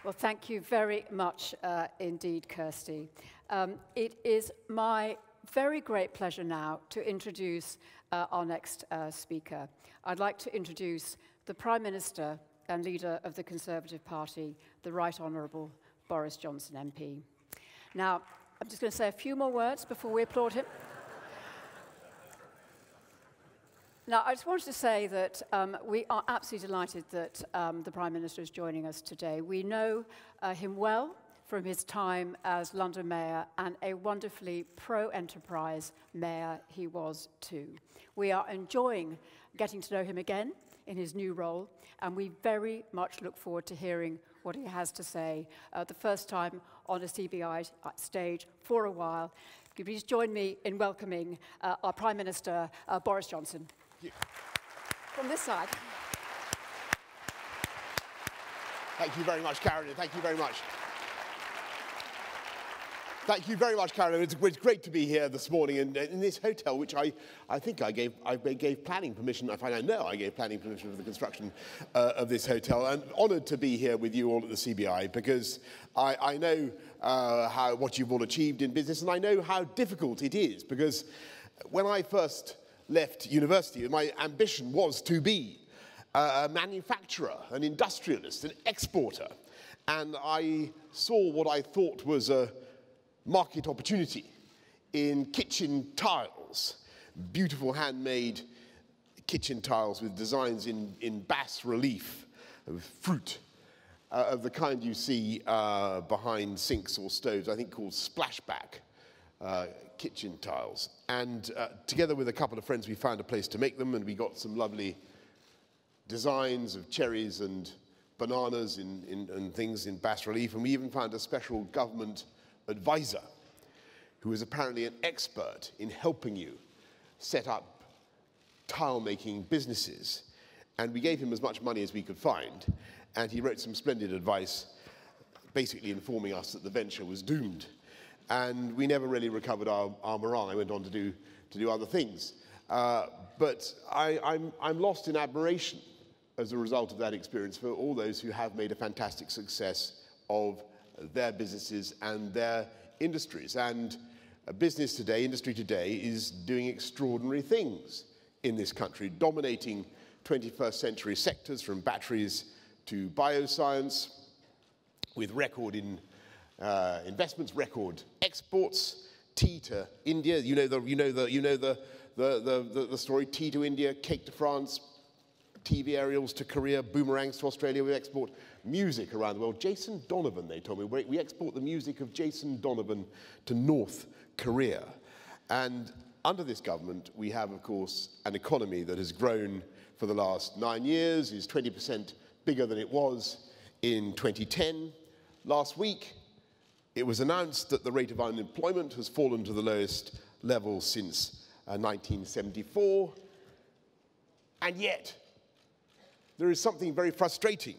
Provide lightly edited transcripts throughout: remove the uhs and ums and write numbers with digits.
Well, thank you very much indeed, Kirsty. It is my very great pleasure now to introduce our next speaker. I'd like to introduce the Prime Minister and leader of the Conservative Party, the Right Honourable Boris Johnson MP. Now, I'm just going to say a few more words before we applaud him. Now, I just wanted to say that we are absolutely delighted that the Prime Minister is joining us today. We know him well from his time as London Mayor, and a wonderfully pro-enterprise mayor he was too. We are enjoying getting to know him again in his new role, and we very much look forward to hearing what he has to say the first time on a CBI stage for a while. Could you please join me in welcoming our Prime Minister, Boris Johnson. From this side. Thank you very much, Carolyn. Thank you very much. Thank you very much, Carolyn. It's great to be here this morning in this hotel, which I think I gave planning permission. I know I gave planning permission for the construction of this hotel. I'm honoured to be here with you all at the CBI because I know what you've all achieved in business, and I know how difficult it is. Because when I first left university, my ambition was to be a manufacturer, an industrialist, an exporter. And I saw what I thought was a market opportunity in kitchen tiles, beautiful handmade kitchen tiles with designs in bas relief of fruit, of the kind you see behind sinks or stoves, I think called splashback kitchen tiles. And together with a couple of friends, we found a place to make them, and we got some lovely designs of cherries and bananas and things in bas relief. And we even found a special government advisor who is apparently an expert in helping you set up tile-making businesses. And we gave him as much money as we could find, and he wrote some splendid advice, basically informing us that the venture was doomed. And we never really recovered our morale. I went on to do other things. But I'm lost in admiration as a result of that experience for all those who have made a fantastic success of their businesses and their industries. And business today, industry today, is doing extraordinary things in this country, dominating 21st century sectors from batteries to bioscience, with record investments, record exports, tea to India. You know the story: tea to India, cake to France, TV aerials to Korea, boomerangs to Australia. We export music around the world. Jason Donovan, they told me, we export the music of Jason Donovan to North Korea. And under this government, we have, of course, an economy that has grown for the last 9 years, is 20% bigger than it was in 2010. Last week, it was announced that the rate of unemployment has fallen to the lowest level since 1974. And yet, there is something very frustrating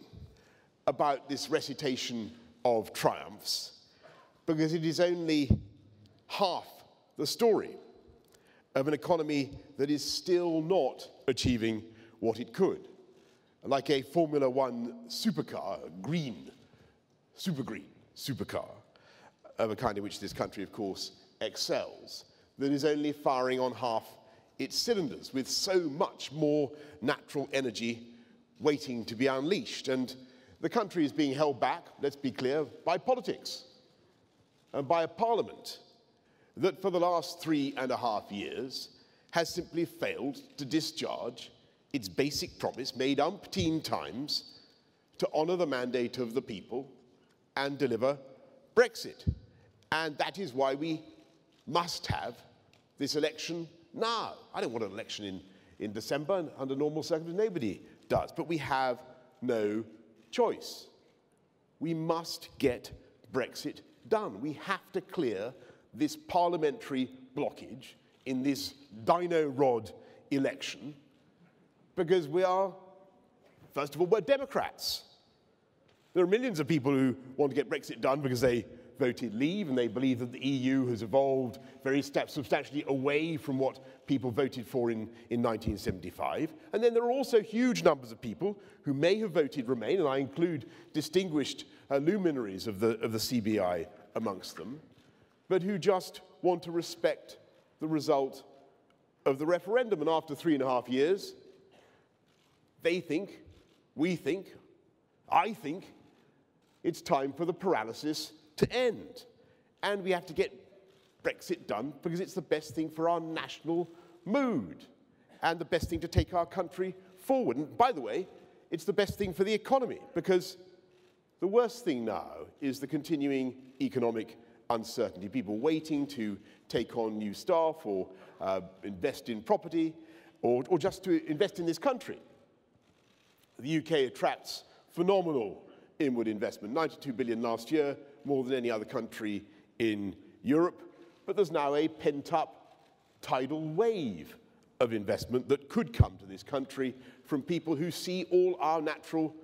about this recitation of triumphs, because it is only half the story of an economy that is still not achieving what it could. Like a Formula One supercar, super green supercar, of a kind in which this country, of course, excels, that is only firing on half its cylinders, with so much more natural energy waiting to be unleashed. And the country is being held back, let's be clear, by politics and by a parliament that for the last 3.5 years has simply failed to discharge its basic promise, made umpteen times, to honour the mandate of the people and deliver Brexit. And that is why we must have this election now. I don't want an election in December under normal circumstances. Nobody does. But we have no choice. We must get Brexit done. We have to clear this parliamentary blockage in this dino rod election, because we are, first of all, we're Democrats. There are millions of people who want to get Brexit done because they voted leave, and they believe that the EU has evolved very substantially away from what people voted for in 1975. And then there are also huge numbers of people who may have voted Remain, and I include distinguished luminaries of the CBI amongst them, but who just want to respect the result of the referendum. And after 3.5 years, they think, we think, I think, it's time for the paralysis to end. And we have to get Brexit done because it's the best thing for our national mood and the best thing to take our country forward. And by the way, it's the best thing for the economy, because the worst thing now is the continuing economic uncertainty. People waiting to take on new staff or invest in property or just to invest in this country. The UK attracts phenomenal inward investment, 92 billion last year, more than any other country in Europe. But there's now a pent-up tidal wave of investment that could come to this country from people who see all our natural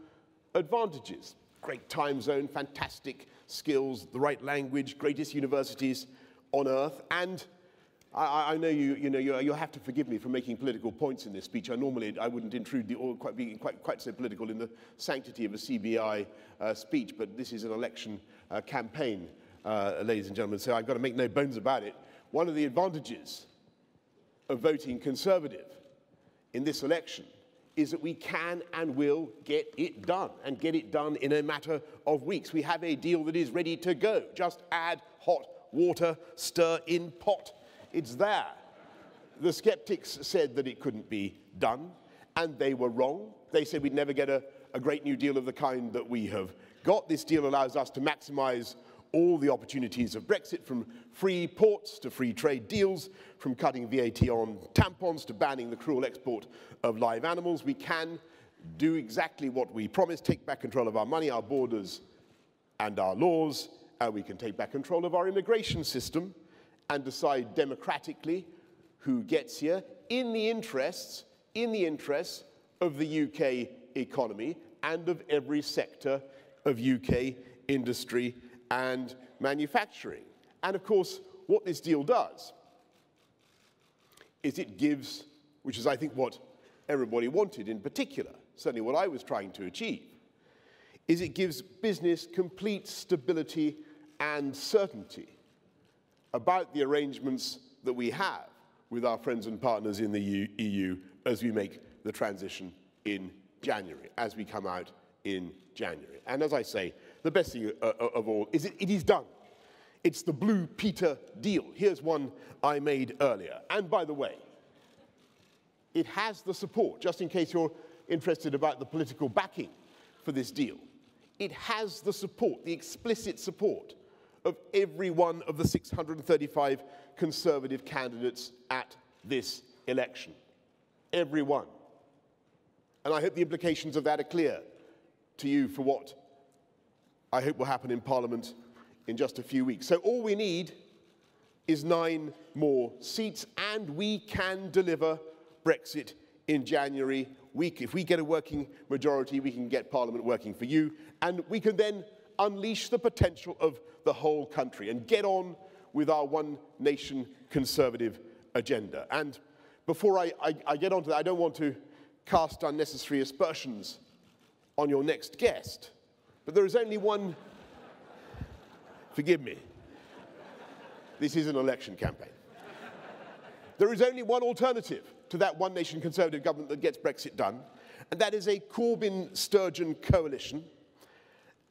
advantages. Great time zone, fantastic skills, the right language, greatest universities on earth. And I know you'll have to forgive me for making political points in this speech. I wouldn't intrude being quite so political in the sanctity of a CBI speech, but this is an election campaign, ladies and gentlemen, so I've got to make no bones about it. One of the advantages of voting Conservative in this election is that we can and will get it done, and get it done in a matter of weeks. We have a deal that is ready to go. Just add hot water, stir in pot. It's there. The skeptics said that it couldn't be done, and they were wrong. They said we'd never get a great new deal of the kind that we have got. This deal allows us to maximize all the opportunities of Brexit, from free ports to free trade deals, from cutting VAT on tampons to banning the cruel export of live animals. We can do exactly what we promised, take back control of our money, our borders, and our laws, and we can take back control of our immigration system and decide democratically who gets here in the interests of the UK economy and of every sector of UK industry and manufacturing. And of course, what this deal does is it gives, which is I think what everybody wanted in particular, certainly what I was trying to achieve, is it gives business complete stability and certainty about the arrangements that we have with our friends and partners in the EU as we make the transition in January, as we come out in January. And as I say, the best thing of all is it is done. It's the Blue Peter deal. Here's one I made earlier. And by the way, it has the support, just in case you're interested about the political backing for this deal, it has the support, the explicit support of every one of the 635 Conservative candidates at this election. Every one. And I hope the implications of that are clear to you for what I hope will happen in Parliament in just a few weeks. So all we need is 9 more seats, and we can deliver Brexit in January. If we get a working majority, we can get Parliament working for you, and we can then unleash the potential of the whole country and get on with our one nation Conservative agenda. And before I get on to that, I don't want to cast unnecessary aspersions on your next guest, but there is only one, forgive me, this is an election campaign. There is only one alternative to that one nation Conservative government that gets Brexit done, and that is a Corbyn-Sturgeon coalition.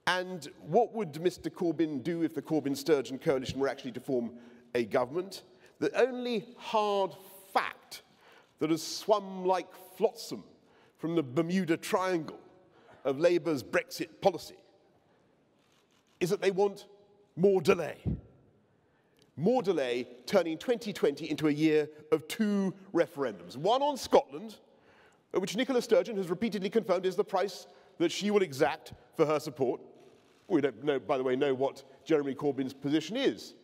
And what would Mr. Corbyn do if the Corbyn-Sturgeon coalition were actually to form a government? The only hard fact that has swum like flotsam from the Bermuda Triangle of Labour's Brexit policy is that they want more delay. More delay, turning 2020 into a year of 2 referendums. One on Scotland, which Nicola Sturgeon has repeatedly confirmed is the price that she will exact for her support. We don't know, by the way, what Jeremy Corbyn's position is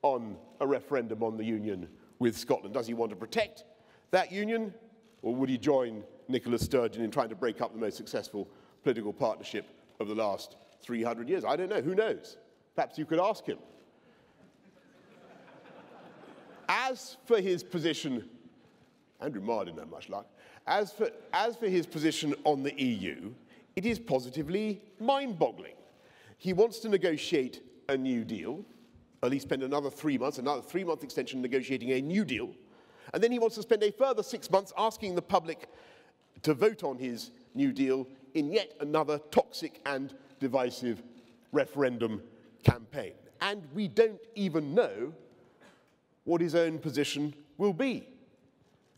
on a referendum on the union with Scotland. Does he want to protect that union, or would he join Nicola Sturgeon in trying to break up the most successful political partnership of the last 300 years? I don't know. Who knows? Perhaps you could ask him. As for his position, Andrew Marr didn't have much luck. As for his position on the EU, it is positively mind-boggling. He wants to negotiate a new deal, at least spend another 3 months, another 3-month extension negotiating a new deal, and then he wants to spend a further 6 months asking the public to vote on his new deal in yet another toxic and divisive referendum campaign. And we don't even know what his own position will be.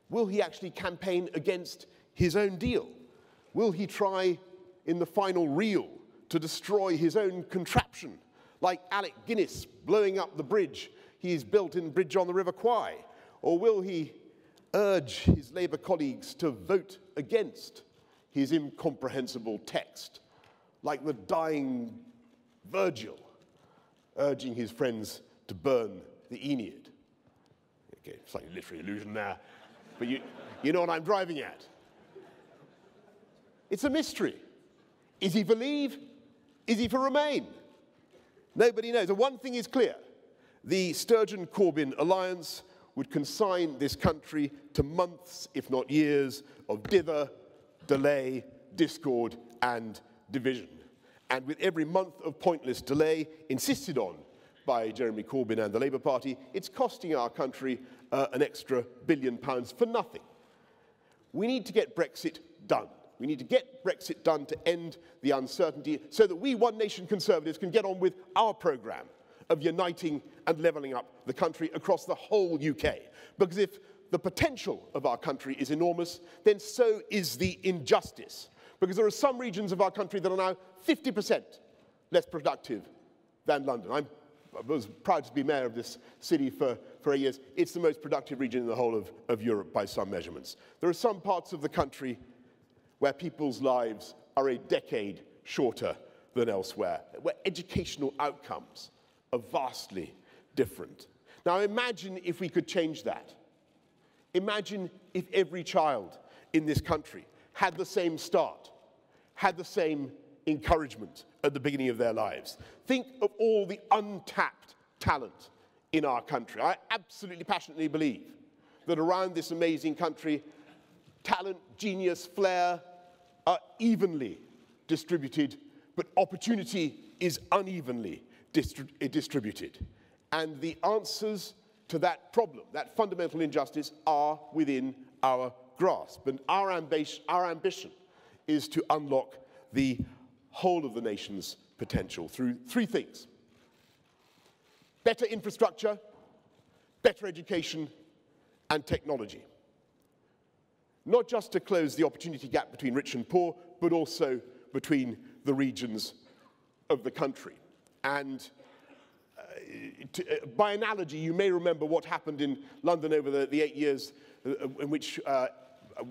Will he actually campaign against his own deal? Will he try in the final reel to destroy his own contraption, like Alec Guinness blowing up the bridge he's built in Bridge on the River Kwai? Or will he urge his Labour colleagues to vote against his incomprehensible text, like the dying Virgil urging his friends to burn the Aeneid? Okay, slightly literary allusion there, but you know what I'm driving at. It's a mystery. Is he for leave? Is he for remain? Nobody knows. And one thing is clear. The Sturgeon-Corbyn alliance would consign this country to months, if not years, of dither, delay, discord, and division. And with every month of pointless delay insisted on by Jeremy Corbyn and the Labour Party, it's costing our country an extra £1 billion for nothing. We need to get Brexit done. We need to get Brexit done to end the uncertainty so that we, One Nation Conservatives, can get on with our programme of uniting and levelling up the country across the whole UK. Because if the potential of our country is enormous, then so is the injustice. Because there are some regions of our country that are now 50% less productive than London. I was proud to be mayor of this city for 8 years. It's the most productive region in the whole of Europe by some measurements. There are some parts of the country where people's lives are a decade shorter than elsewhere, where educational outcomes are vastly different. Now imagine if we could change that. Imagine if every child in this country had the same start, had the same encouragement at the beginning of their lives. Think of all the untapped talent in our country. I absolutely passionately believe that around this amazing country, talent, genius, flair are evenly distributed, but opportunity is unevenly distributed. And the answers to that problem, that fundamental injustice, are within our grasp. And our ambition is to unlock the whole of the nation's potential through 3 things: better infrastructure, better education, and technology. Not just to close the opportunity gap between rich and poor, but also between the regions of the country. And by analogy, you may remember what happened in London over the 8 years in which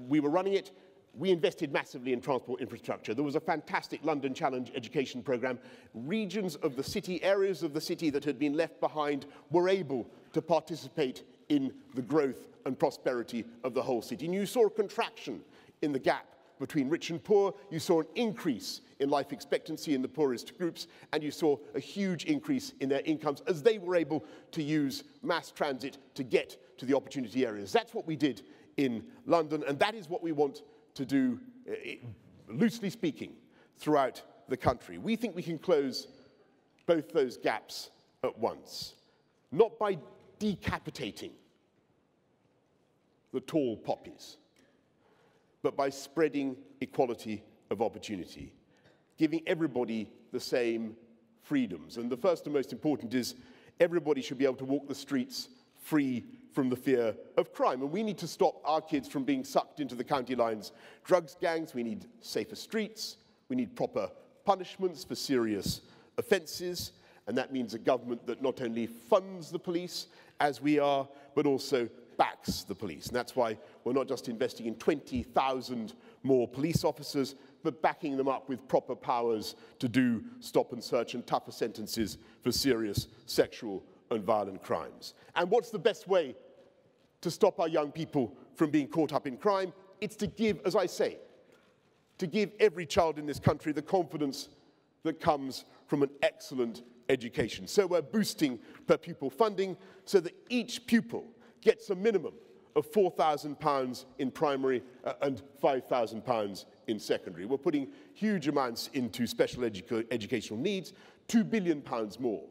we were running it. We invested massively in transport infrastructure. There was a fantastic London Challenge education programme. Regions of the city, areas of the city that had been left behind, were able to participate in the growth and prosperity of the whole city. And you saw a contraction in the gap between rich and poor. You saw an increase in life expectancy in the poorest groups, and you saw a huge increase in their incomes as they were able to use mass transit to get to the opportunity areas. That's what we did in London, and that is what we want to do, loosely speaking, throughout the country. We think we can close both those gaps at once, not by decapitating the tall poppies, but by spreading equality of opportunity, giving everybody the same freedoms. And the first and most important is everybody should be able to walk the streets free from the fear of crime. And we need to stop our kids from being sucked into the county lines drugs gangs. We need safer streets. We need proper punishments for serious offences. And that means a government that not only funds the police, as we are, but also backs the police. And that's why we're not just investing in 20,000 more police officers, but backing them up with proper powers to do stop and search and tougher sentences for serious sexual and violent crimes. And what's the best way to stop our young people from being caught up in crime? It's to give, as I say, to give every child in this country the confidence that comes from an excellent education. So we're boosting per pupil funding so that each pupil gets a minimum of £4,000 in primary and £5,000 in secondary. We're putting huge amounts into special educational needs, £2 billion more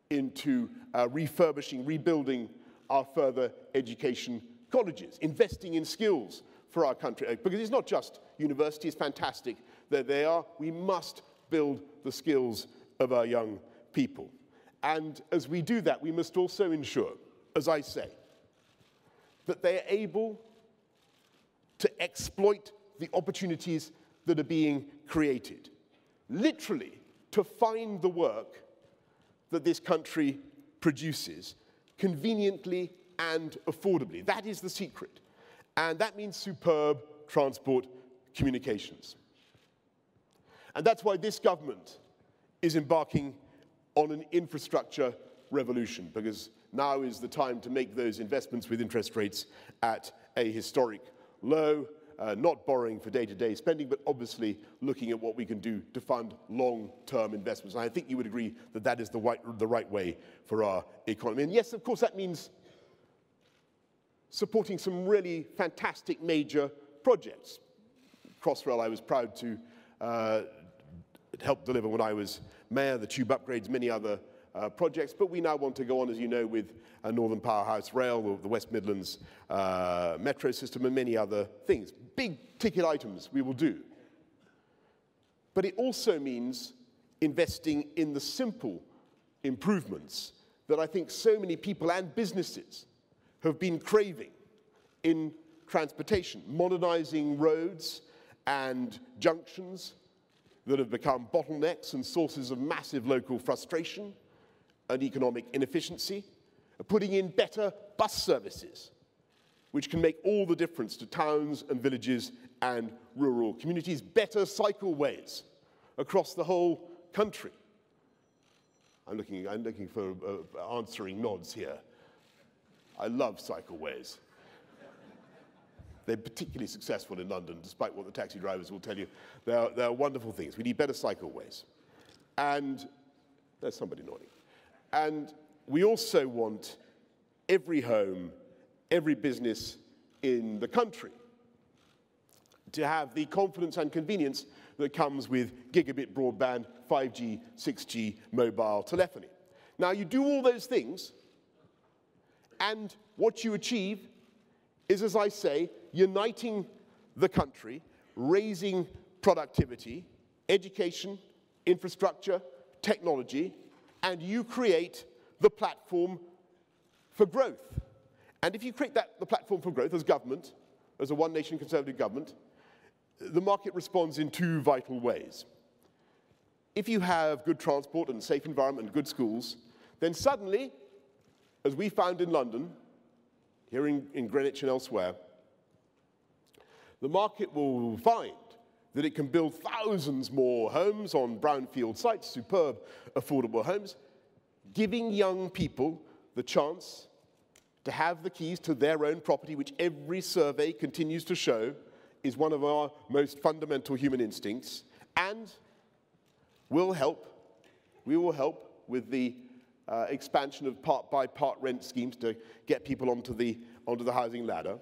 into refurbishing, rebuilding our further education colleges, investing in skills for our country. Because it's not just universities, fantastic that they are. We must build the skills of our young people. And as we do that, we must also ensure, as I say, that they are able to exploit the opportunities that are being created. Literally, to find the work that this country produces conveniently and affordably. That is the secret. And that means superb transport communications. And that's why this government is embarking on an infrastructure revolution, because now is the time to make those investments with interest rates at a historic low, not borrowing for day-to-day spending, but obviously looking at what we can do to fund long-term investments. And I think you would agree that that is the right way for our economy. And yes, of course, that means supporting some really fantastic major projects. Crossrail, I was proud to help deliver when I was mayor, the tube upgrades, many other projects, but we now want to go on, as you know, with Northern Powerhouse Rail, the West Midlands metro system, and many other things. Big ticket items we will do. But it also means investing in the simple improvements that I think so many people and businesses have been craving in transportation, modernizing roads and junctions that have become bottlenecks and sources of massive local frustration and economic inefficiency, putting in better bus services, which can make all the difference to towns and villages and rural communities, better cycleways across the whole country. I'm looking for answering nods here. I love cycleways. They're particularly successful in London, despite what the taxi drivers will tell you. They're wonderful things. We need better cycleways. And there's somebody nodding. And we also want every home, every business in the country to have the confidence and convenience that comes with gigabit broadband, 5G, 6G mobile telephony. Now, you do all those things, and what you achieve is, as I say, uniting the country, raising productivity, education, infrastructure, technology, and you create the platform for growth. And if you create the platform for growth as government, as a one-nation conservative government, the market responds in two vital ways. If you have good transport and safe environment and good schools, then suddenly, as we found in London, here in Greenwich and elsewhere, the market will find that it can build thousands more homes on brownfield sites, superb, affordable homes, giving young people the chance to have the keys to their own property, which every survey continues to show is one of our most fundamental human instincts, and we will help with the expansion of part-by-part rent schemes to get people onto the housing ladder.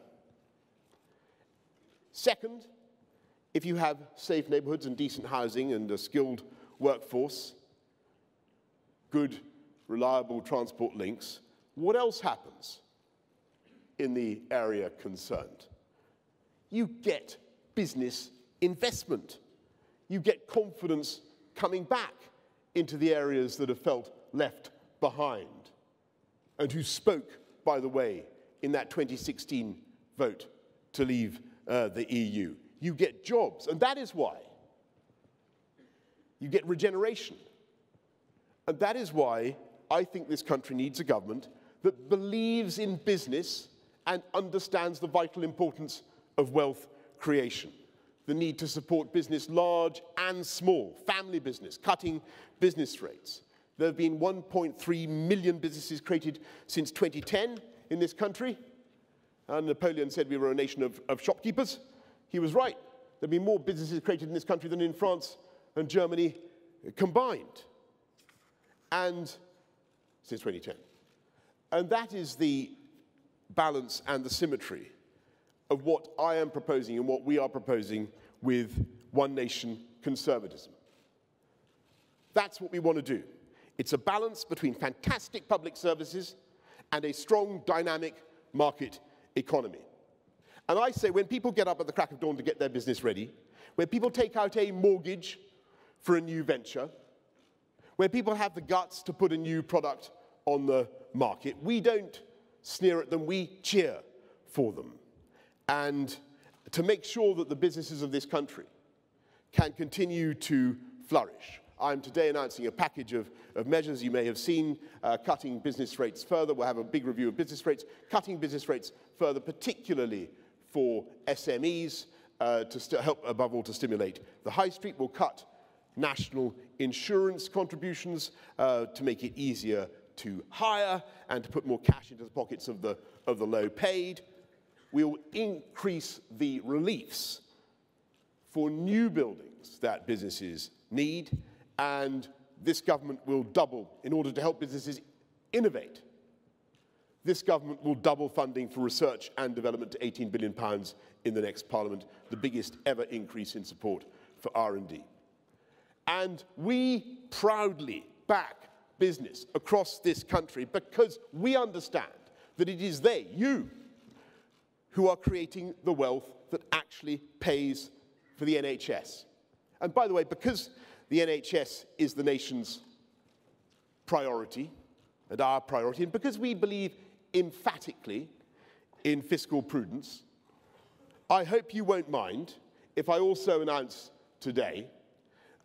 Second, if you have safe neighborhoods and decent housing and a skilled workforce, good, reliable transport links, what else happens in the area concerned? You get business investment. You get confidence coming back into the areas that have felt left behind and who spoke, by the way, in that 2016 vote to leave the EU. You get jobs, and that is why you get regeneration. And that is why I think this country needs a government that believes in business and understands the vital importance of wealth creation, the need to support business large and small, family business, cutting business rates. There have been 1.3 million businesses created since 2010 in this country. And Napoleon said we were a nation of shopkeepers. He was right. There have been more businesses created in this country than in France and Germany combined. and since 2010. And that is the balance and the symmetry of what I am proposing and what we are proposing with One Nation conservatism. That's what we want to do. It's a balance between fantastic public services and a strong, dynamic market economy. And I say when people get up at the crack of dawn to get their business ready, when people take out a mortgage for a new venture, when people have the guts to put a new product on the market, we don't sneer at them, we cheer for them. And to make sure that the businesses of this country can continue to flourish. I'm today announcing a package of measures you may have seen, cutting business rates further. We'll have a big review of business rates, cutting business rates further, particularly for SMEs, to help, above all, to stimulate the high street. We'll cut national insurance contributions to make it easier to hire and to put more cash into the pockets of the low paid. We'll increase the reliefs for new buildings that businesses need, and this government will double, in order to help businesses innovate, this government will double funding for research and development to £18 billion in the next Parliament, the biggest ever increase in support for R&D. And we proudly back business across this country because we understand that it is they, you, who are creating the wealth that actually pays for the NHS. And by the way, because the NHS is the nation's priority and our priority, and because we believe emphatically in fiscal prudence, I hope you won't mind if I also announce today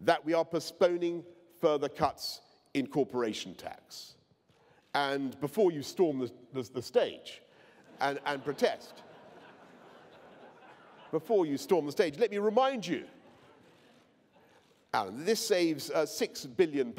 that we are postponing further cuts in corporation tax. And before you storm the stage and protest, before you storm the stage, let me remind you, Alan, this saves £6 billion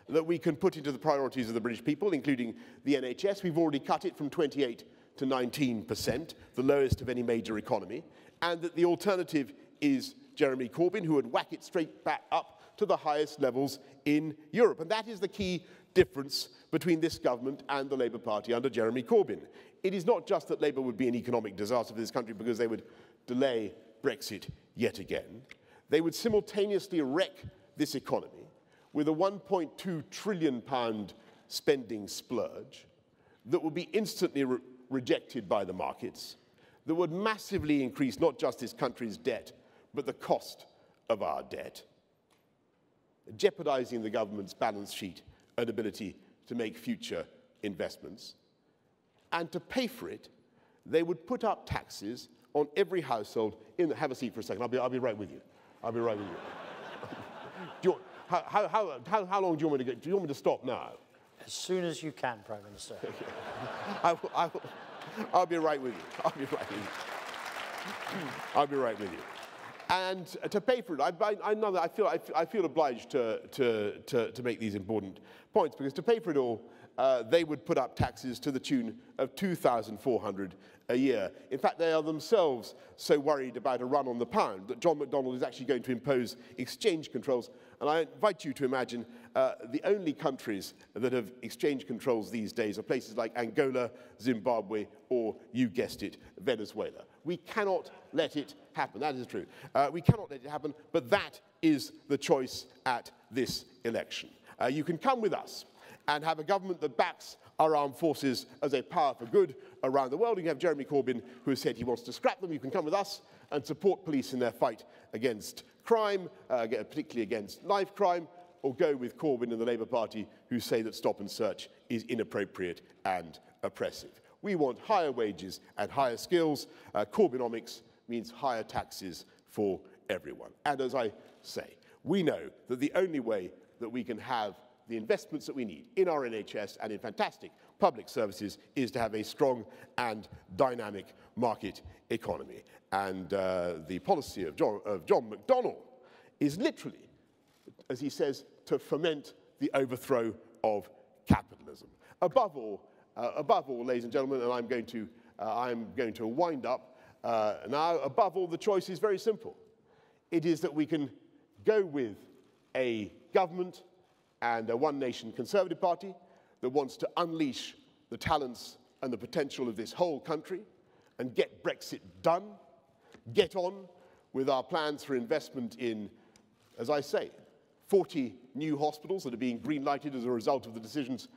that we can put into the priorities of the British people, including the NHS. We've already cut it from 28 to 19%, the lowest of any major economy, and that the alternative is Jeremy Corbyn, who would whack it straight back up to the highest levels in Europe. And that is the key difference between this government and the Labour Party under Jeremy Corbyn. It is not just that Labour would be an economic disaster for this country because they would delay Brexit yet again. They would simultaneously wreck this economy with a £1.2 trillion spending splurge that would be instantly rejected by the markets, that would massively increase not just this country's debt, but the cost of our debt, jeopardizing the government's balance sheet and ability to make future investments. And to pay for it, they would put up taxes on every household in the... Have a seat for a second. I'll be right with you. I'll be right with you. How long do you want me to go? Do you want me to stop now? As soon as you can, Prime Minister. I'll be right with you. I'll be right with you. I'll be right with you. And to pay for it, I feel obliged to make these important points, because to pay for it all, they would put up taxes to the tune of $2,400 a year. In fact, they are themselves so worried about a run on the pound that John McDonnell is actually going to impose exchange controls. And I invite you to imagine the only countries that have exchange controls these days are places like Angola, Zimbabwe, or, you guessed it, Venezuela. We cannot let it happen. That is true. We cannot let it happen, but that is the choice at this election. You can come with us and have a government that backs our armed forces as a power for good around the world. You can have Jeremy Corbyn, who has said he wants to scrap them. You can come with us and support police in their fight against crime, particularly against knife crime, or go with Corbyn and the Labour Party, who say that stop and search is inappropriate and oppressive. We want higher wages and higher skills. Corbynomics means higher taxes for everyone. And as I say, we know that the only way that we can have the investments that we need in our NHS and in fantastic public services is to have a strong and dynamic market economy. And the policy of John McDonnell is literally, as he says, to foment the overthrow of capitalism. Above all, ladies and gentlemen, and I'm going to wind up now. Above all, the choice is very simple. It is that we can go with a government and a One Nation Conservative Party that wants to unleash the talents and the potential of this whole country and get Brexit done, get on with our plans for investment in, as I say, 40 new hospitals that are being green-lighted as a result of the decisions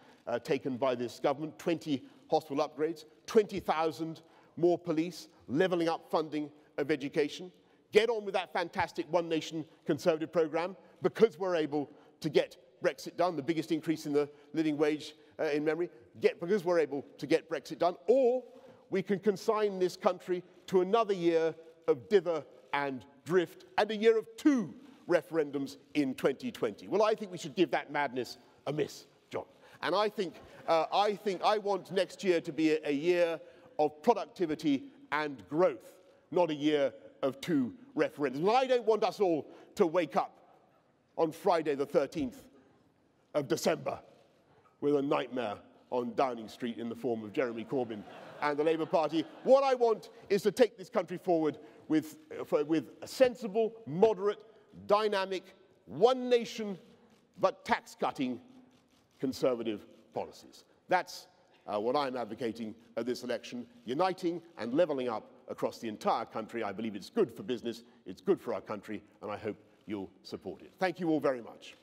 taken by this government, 20 hospital upgrades, 20,000 more police, levelling up funding of education. Get on with that fantastic One Nation Conservative programme because we're able to get Brexit done, the biggest increase in the living wage in memory, because we're able to get Brexit done, or we can consign this country to another year of dither and drift and a year of 2 referendums in 2020. Well, I think we should give that madness a miss, John. And I want next year to be a year of productivity and growth, not a year of 2 referendums. And I don't want us all to wake up on Friday the 13th of December with a nightmare on Downing Street in the form of Jeremy Corbyn and the Labour Party. What I want is to take this country forward with a sensible, moderate, dynamic, one nation, but tax-cutting Conservative policies. That's what I'm advocating at this election, uniting and levelling up across the entire country. I believe it's good for business, it's good for our country, and I hope you'll support it. Thank you all very much.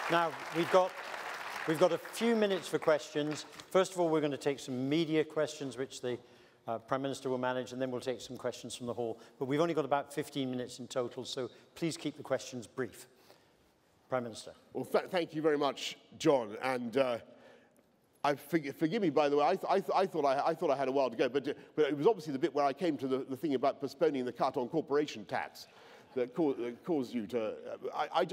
Now, we've got a few minutes for questions. First of all, we're going to take some media questions, which the Prime Minister will manage, and then we'll take some questions from the hall. But we've only got about 15 minutes in total, so please keep the questions brief. Prime Minister. Well, thank you very much, John. And forgive me, by the way, I thought I had a while to go, but it was obviously the bit where I came to the thing about postponing the cut on corporation tax that caused you to. I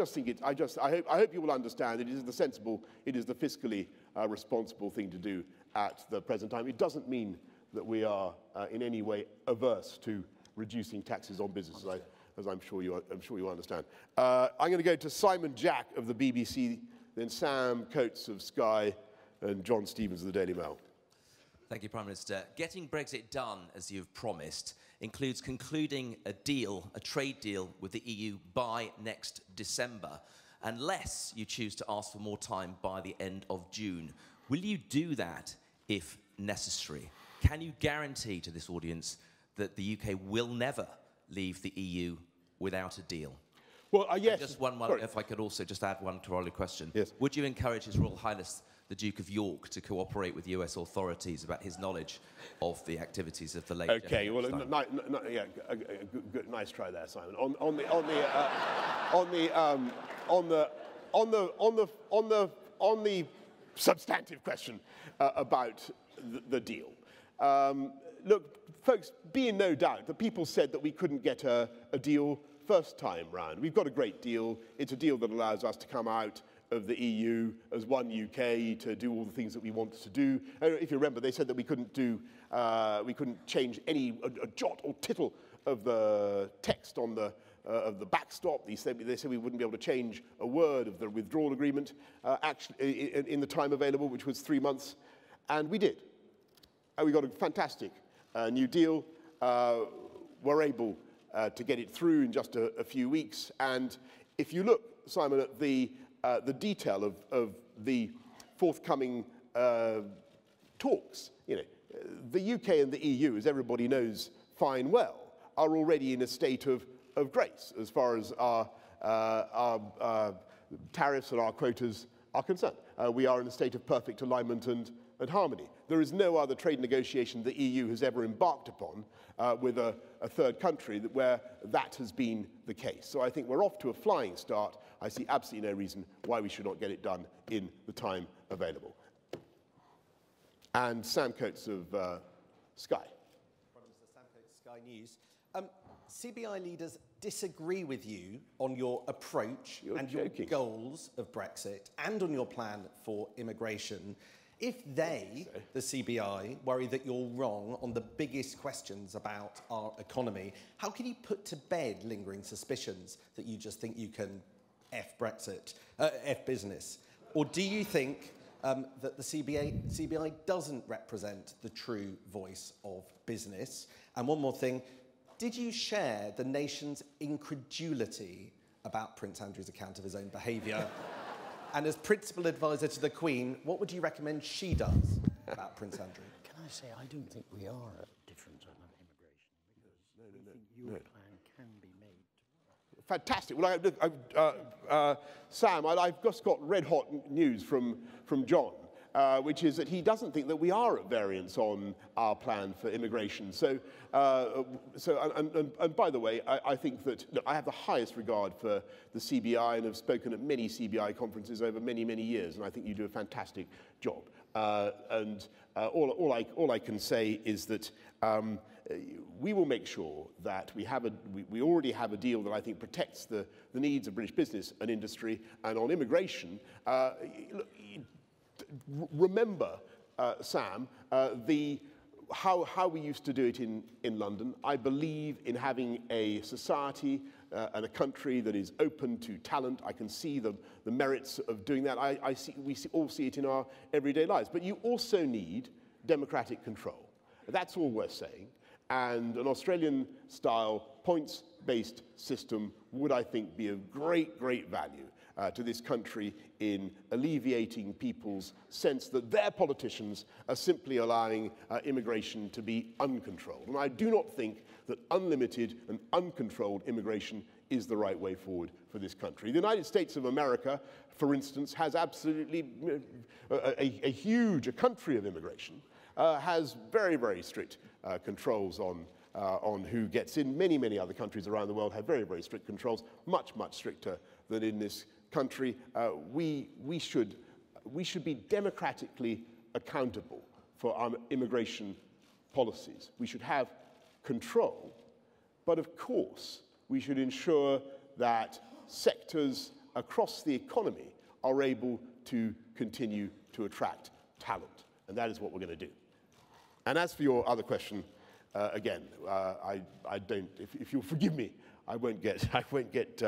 hope you will understand it is the sensible, it is the fiscally responsible thing to do at the present time. It doesn't mean that we are in any way averse to reducing taxes on businesses, as I'm sure you understand. I'm going to go to Simon Jack of the BBC, then Sam Coates of Sky, and John Stevens of the Daily Mail. Thank you, Prime Minister. Getting Brexit done, as you've promised, includes concluding a deal, a trade deal with the EU by next December, unless you choose to ask for more time by the end of June. Will you do that if necessary? Can you guarantee to this audience that the UK will never leave the EU without a deal? Well, yes. And just one, if I could also just add one corollary question. Yes. Would you encourage His Royal Highness the Duke of York to cooperate with US authorities about his knowledge of the activities of the late Okay, well, yeah, good, nice try there, Simon. On the substantive question about the deal. Look, folks, be in no doubt that people said that we couldn't get a deal first time round. We've got a great deal. It's a deal that allows us to come out of the EU as one UK to do all the things that we wanted to do. If you remember, they said that we couldn't change a jot or tittle of the text on of the backstop. They said we wouldn't be able to change a word of the withdrawal agreement actually in the time available, which was 3 months, and we did. We got a fantastic new deal. We're able to get it through in just a few weeks, and if you look, Simon, at the detail of the forthcoming talks, the UK and the EU, as everybody knows fine well, are already in a state of grace as far as our tariffs and our quotas are concerned. We are in a state of perfect alignment and harmony. There is no other trade negotiation the EU has ever embarked upon with a third country where that has been the case. So I think we're off to a flying start. I see absolutely no reason why we should not get it done in the time available. And Sam Coates of Sky. Prime Minister Sam Coates, Sky News. CBI leaders disagree with you on your approach and your goals of Brexit and on your plan for immigration. If they, the CBI, worry that you're wrong on the biggest questions about our economy, how can you put to bed lingering suspicions that you just think you can F Brexit, F business? Or do you think that the CBI doesn't represent the true voice of business. And one more thing, did you share the nation's incredulity about Prince Andrew's account of his own behaviour? And as principal advisor to the Queen, what would you recommend she does about Prince Andrew? Can I say, I don't think we are at different on immigration, because I think your plan can be made. Fantastic. Well, Sam, I've just got red-hot news from John, which is that he doesn't think that we are at variance on our plan for immigration. And by the way, I think that I have the highest regard for the CBI and have spoken at many CBI conferences over many, many years, and I think you do a fantastic job. All I can say is that we will make sure that we already have a deal that I think protects the needs of British business and industry. And on immigration, remember, Sam, how we used to do it in London. I believe in having a society and a country that is open to talent. I can see the merits of doing that. We all see it in our everyday lives. But you also need democratic control. That's all we're saying. And an Australian-style points-based system would, I think, be of great, great value to this country in alleviating people's sense that their politicians are simply allowing immigration to be uncontrolled. And I do not think that unlimited and uncontrolled immigration is the right way forward for this country. The United States of America, for instance, has absolutely a country of immigration, has very, very strict controls on who gets in. Many, many other countries around the world have very, very strict controls, much, much stricter than in this country. We should be democratically accountable for our immigration policies. We should have control, but of course, we should ensure that sectors across the economy are able to continue to attract talent, and that is what we're going to do. And as for your other question, again, I don't. If you'll forgive me, I won't get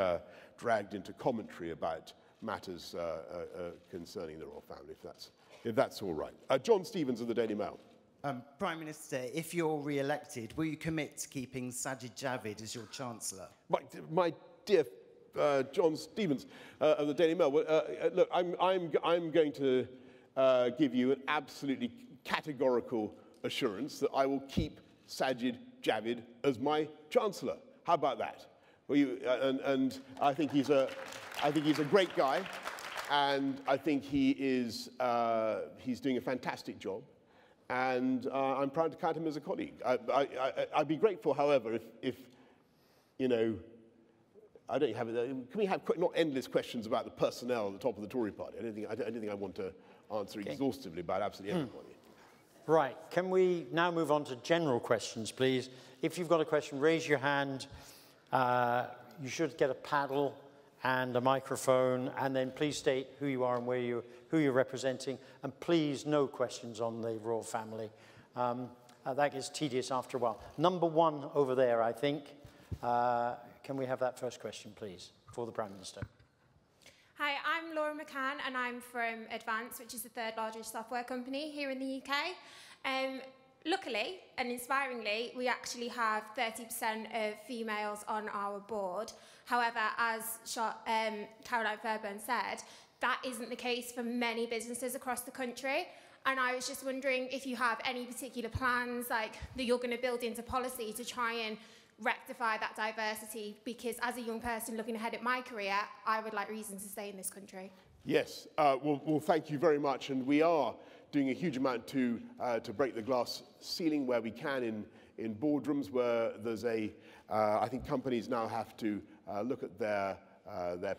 dragged into commentary about matters concerning the royal family, if that's all right. John Stevens of the Daily Mail. Prime Minister, if you're re-elected, will you commit to keeping Sajid Javid as your Chancellor? My dear John Stevens of the Daily Mail, look, I'm going to give you an absolutely categorical assurance that I will keep Sajid Javid as my Chancellor. How about that? Well, and I think he's a great guy, and I think he's doing a fantastic job, and I'm proud to count him as a colleague. I'd be grateful, however, if you know, I don't have it. Can we have not endless questions about the personnel at the top of the Tory party? I don't think I want to answer exhaustively about absolutely everybody. Right, can we now move on to general questions, please? If you've got a question, raise your hand. You should get a paddle and a microphone, and then please state who you are and who you're representing, and please no questions on the royal family. That gets tedious after a while. Number one over there, I think. Can we have that first question, please, for the Prime Minister? Hi, I'm Laura McCann, and I'm from Advance, which is the third largest software company here in the UK. Luckily and inspiringly, we actually have 30% of females on our board. However, as Caroline Fairbairn said, that isn't the case for many businesses across the country. And I was just wondering if you have any particular plans that you're going to build into policy to try and rectify that diversity, because as a young person looking ahead at my career, I would like reasons to stay in this country. Yes, well, thank you very much, and we are doing a huge amount to break the glass ceiling where we can in boardrooms where there's I think companies now have to look at their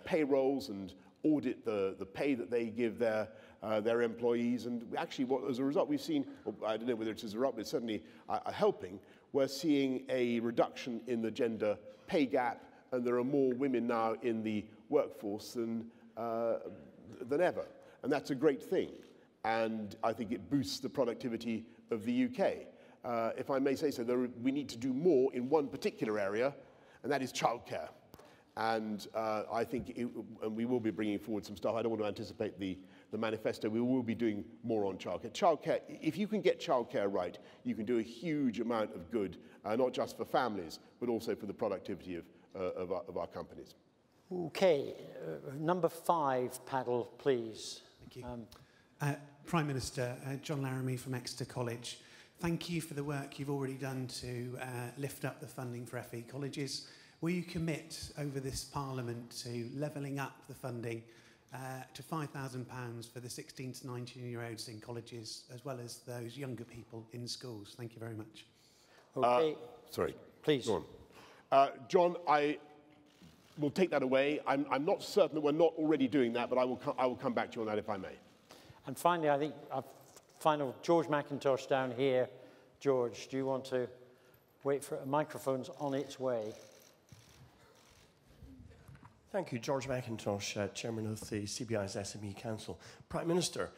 payrolls and audit the pay that they give their employees, and actually, as a result, we've seen, I don't know whether it's as a result, but it's certainly helping. We're seeing a reduction in the gender pay gap, and there are more women now in the workforce than ever, and that's a great thing. And I think it boosts the productivity of the UK. If I may say so, we need to do more in one particular area, and that is childcare. And I think, and we will be bringing forward some stuff. I don't want to anticipate the the manifesto, we will be doing more on childcare. Childcare, if you can get childcare right, you can do a huge amount of good, not just for families, but also for the productivity of our companies. Okay, number 5 paddle, please. Thank you. Prime Minister, John Laramie from Exeter College. Thank you for the work you've already done to lift up the funding for FE colleges. Will you commit over this Parliament to levelling up the funding to £5,000 for the 16 to 19-year-olds in colleges, as well as those younger people in schools? Thank you very much. Okay. Sorry. Please. Go on. John, I will take that away. I'm not certain that we're not already doing that, but I will come back to you on that if I may. And finally, I think final George McIntosh down here. George, do you want to wait for a microphone's on its way? Thank you, George McIntosh, Chairman of the CBI's SME Council. Prime Minister,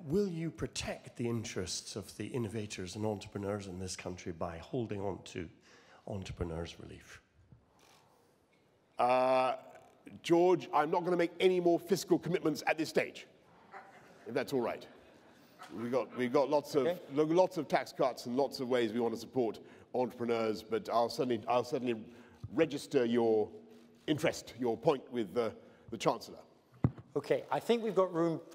will you protect the interests of the innovators and entrepreneurs in this country by holding on to entrepreneurs' relief? George, I'm not going to make any more fiscal commitments at this stage, if that's all right. We've got lots of tax cuts and lots of ways we want to support entrepreneurs, but I'll certainly register your interest, your point with the Chancellor. Okay, I think we've got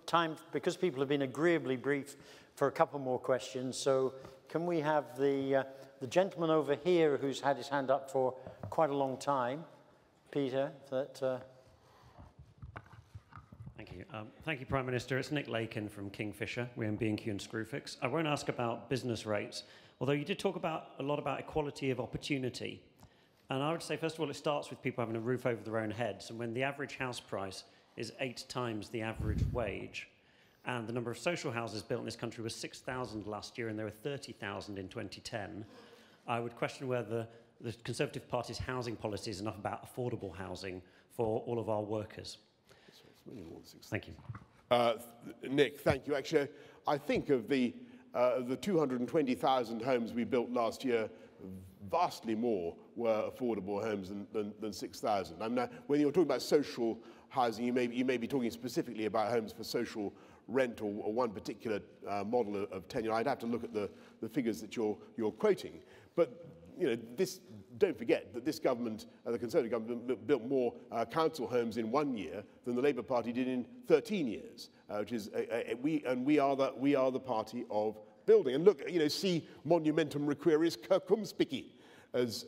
time, because people have been agreeably brief, for a couple more questions. So can we have the gentleman over here who's had his hand up for quite a long time, Peter, Thank you. Thank you, Prime Minister. It's Nick Lakin from Kingfisher. We're in B&Q and Screwfix. I won't ask about business rates, although you did talk a lot about equality of opportunity. And I would say, first of all, it starts with people having a roof over their own heads. And when the average house price is 8 times the average wage, and the number of social houses built in this country was 6,000 last year, and there were 30,000 in 2010, I would question whether the Conservative Party's housing policy is enough about affordable housing for all of our workers. Thank you. Nick, thank you. Actually, I think of the 220,000 homes we built last year, vastly more were affordable homes than 6,000. I mean, when you're talking about social housing, you may be talking specifically about homes for social rent or one particular model of tenure. I'd have to look at the figures that you're quoting. But don't forget that this government, the Conservative government, built more council homes in 1 year than the Labour Party did in 13 years, which is we are the party of building. And look, see monumentum requiris circumspici, as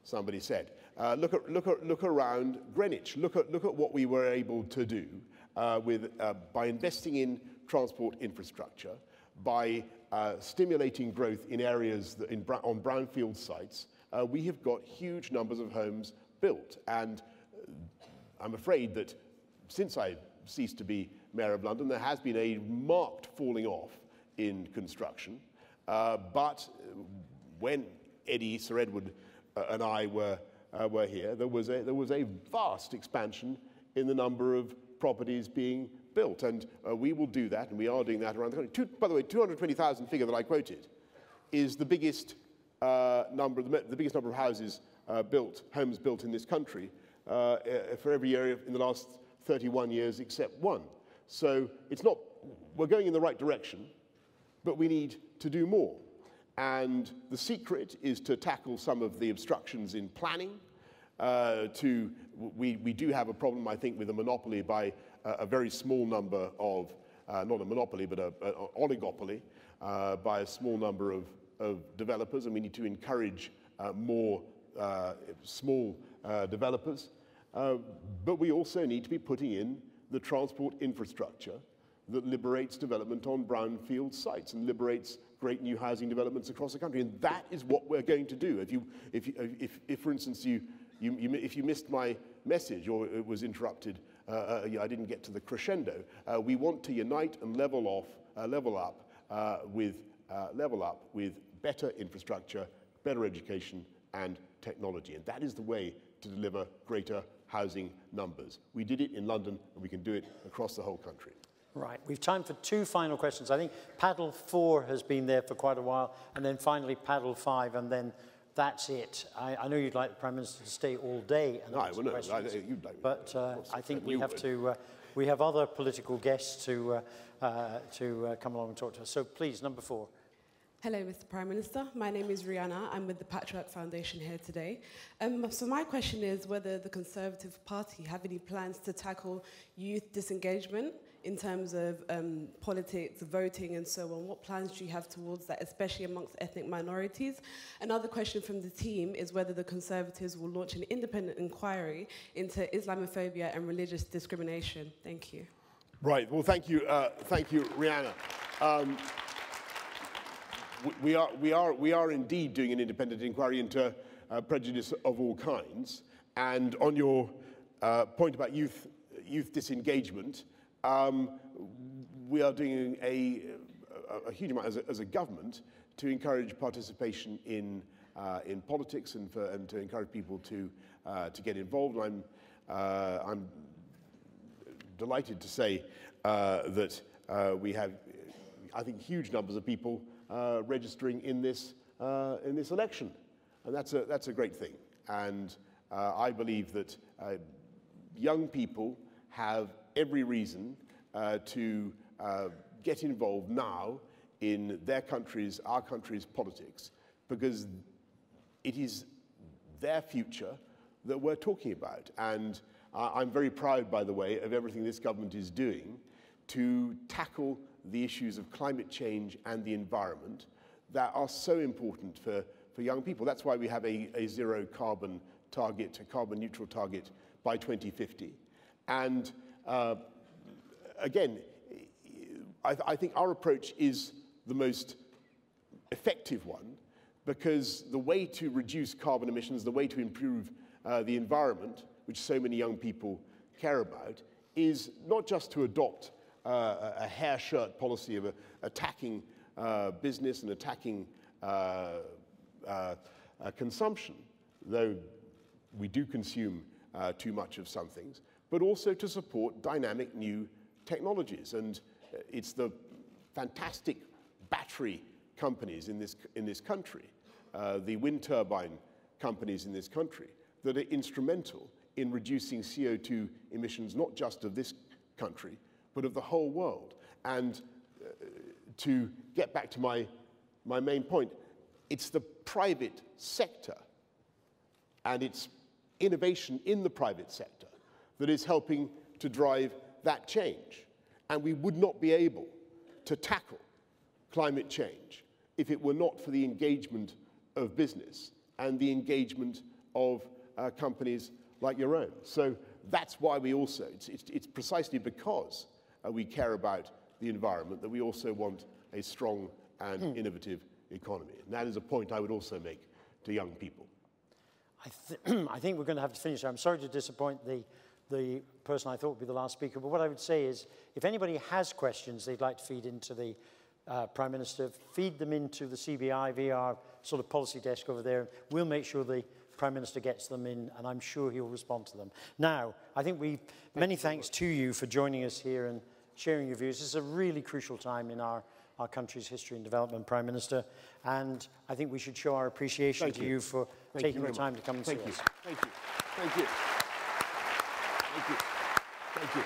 somebody said. Look around Greenwich. Look at what we were able to do by investing in transport infrastructure, by stimulating growth in areas on brownfield sites. We have got huge numbers of homes built, and I'm afraid that since I ceased to be Mayor of London, there has been a marked falling off in construction. But when Sir Edward and I were here, there was a vast expansion in the number of properties being built, and we will do that, and we are doing that around the country. By the way, 220,000 figure that I quoted is the biggest number of houses homes built in this country for every year in the last 31 years except one. So we're going in the right direction, but we need to do more. And the secret is to tackle some of the obstructions in planning. We do have a problem, I think, with a monopoly by a very small number of, not a monopoly, but an oligopoly by a small number of developers, and we need to encourage more small developers. But we also need to be putting in the transport infrastructure that liberates development on brownfield sites and liberates great new housing developments across the country. And that is what we're going to do. If for instance, if you missed my message or it was interrupted, I didn't get to the crescendo. We want to unite and level up with better infrastructure, better education, and technology. And that is the way to deliver greater housing numbers. We did it in London, and we can do it across the whole country. Right, we've time for 2 final questions. I think paddle 4 has been there for quite a while, and then finally paddle 5, and then that's it. I know you'd like the Prime Minister to stay all day and answer questions, but I think we have to we have other political guests to come along and talk to us. So please, number 4. Hello, Mr. Prime Minister. My name is Rihanna. I'm with the Patchwork Foundation here today. So my question is whether the Conservative Party have any plans to tackle youth disengagement in terms of politics, voting, and so on. What plans do you have towards that, especially amongst ethnic minorities? Another question from the team is whether the Conservatives will launch an independent inquiry into Islamophobia and religious discrimination. Thank you. Right. Well, thank you, Rihanna. We are indeed doing an independent inquiry into prejudice of all kinds. And on your point about youth disengagement, we are doing a huge amount as a government to encourage participation in politics and to encourage people to get involved. And I'm delighted to say that we have, I think, huge numbers of people registering in this election, and that's a great thing. And I believe that young people have every reason to get involved now in their country's, our country's politics, because it is their future that we're talking about. And I'm very proud, by the way, of everything this government is doing to tackle the issues of climate change and the environment that are so important for young people. That's why we have a zero carbon target, a carbon neutral target by 2050. And again, I think our approach is the most effective one, because the way to reduce carbon emissions, the way to improve the environment, which so many young people care about, is not just to adopt a hair shirt policy of attacking business and attacking consumption, though we do consume too much of some things, but also to support dynamic new technologies. And it's the fantastic battery companies in this country, the wind turbine companies in this country, that are instrumental in reducing CO2 emissions, not just of this country, but of the whole world. And to get back to my main point, it's the private sector and its innovation in the private sector that is helping to drive that change. And we would not be able to tackle climate change if it were not for the engagement of business and the engagement of companies like your own. So that's why we also, it's precisely because we care about the environment that we also want a strong and innovative economy. And that is a point I would also make to young people. I think we're going to have to finish. I'm sorry to disappoint the person I thought would be the last speaker, but what I would say is, if anybody has questions they'd like to feed into the Prime Minister, feed them into the CBI VR sort of policy desk over there. We'll make sure the Prime Minister gets them in, and I'm sure he'll respond to them. Now, I think many thanks to you for joining us here and sharing your views. This is a really crucial time in our country's history and development, Prime Minister, and I think we should show our appreciation to you for taking the time to come and see us. Thank you. Thank you. Thank you. Thank you. Thank you.